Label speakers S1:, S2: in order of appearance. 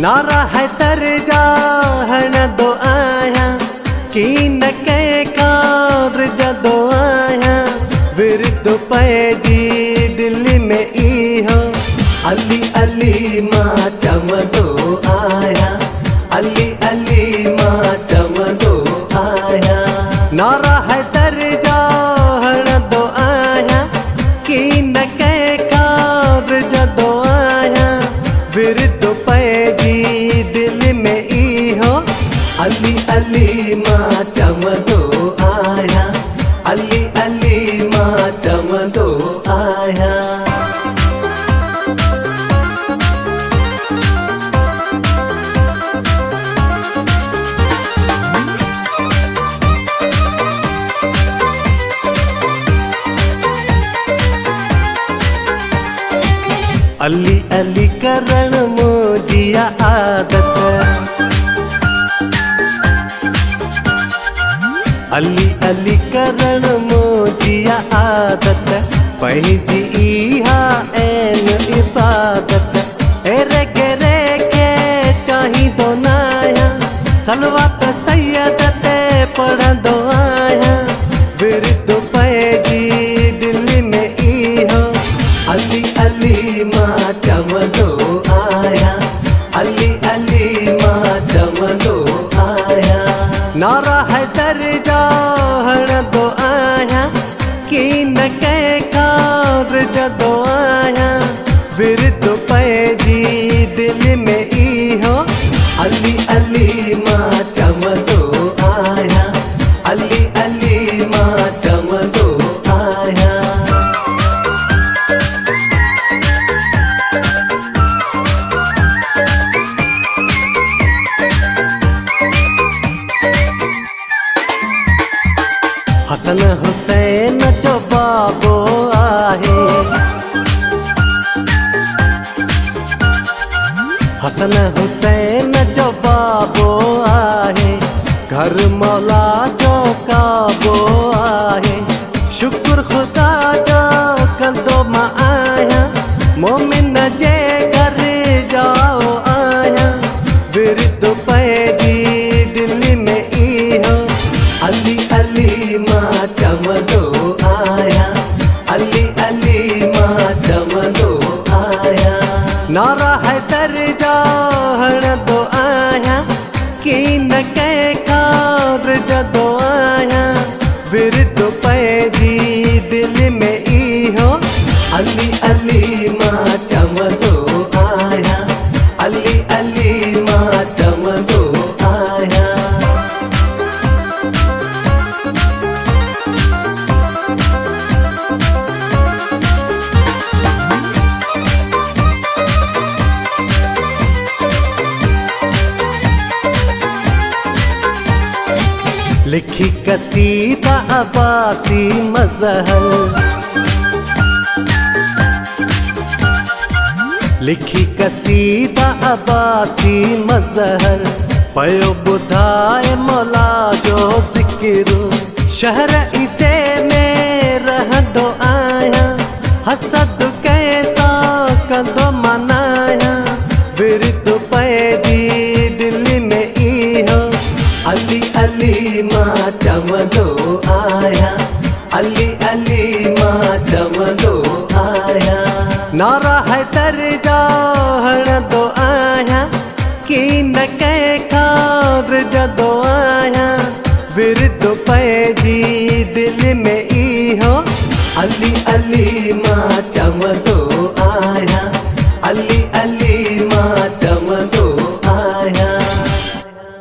S1: नारा है तर जाहन दो आया कि न के कार जदो आया विरद पैजी दिल्ली में ई हो अली अली माँ चमदो आया अली अली माँ चमदो आया नारा है तर जाहन दो आया कि न के कार जदो आया विरद पैजी दिल में ई हो अली अली माँ चमदो आया अली अली माँ चमदो आया। अली अली करण मोजिया आदत अली अली करण मोजिया आदत पैजी इहा ऐन इबादत एरे गेरे के चाही दो नाया सलवत सैयद ते पढ़ दो आया विरद पैजी दिल्ली में ई हो अली अली माँ चमदो आया अली अली माँ चमदो आया नारा है तर जाहन दो आया कि न के कार जदो आया विरद पैजी दिल में ई हो अली अली माँ चमदो आया अली अली माँ चमदो आया। हसन हुसैन जो बाबो आहे हसन हुसैन जो बाबो आहे घर मौला जो काबो आहे शुक्र खुदा जो कंदो मां आया मोमिन जे घर जाओ आया विरद पैजी दिल्ली में ई हो अली अली माँ चमदो आया अली अली माँ चमदो आया नारा है तर जाहन दो आया कि न के कार जदो आया विरद पैजी दिल में ई हो अली अली माँ चमदो आया अली अली माँ चमदो आया। लिखी कसीदा अब्बासी मजहर लिखी कसीदा अब्बासी मजहर पयो बुधाए मौला जो जिक्रो शहर इसे में रह दो आया हसद कैसा कंदो मनाया विरद पैजी दिल्ली में ई हो अली अली माँ चमदो आया अली अली माँ चमदो आया नारा है तर जाहन दो आया कि न के कार जदो आया विरद पैजी दिल में ई हो अली अली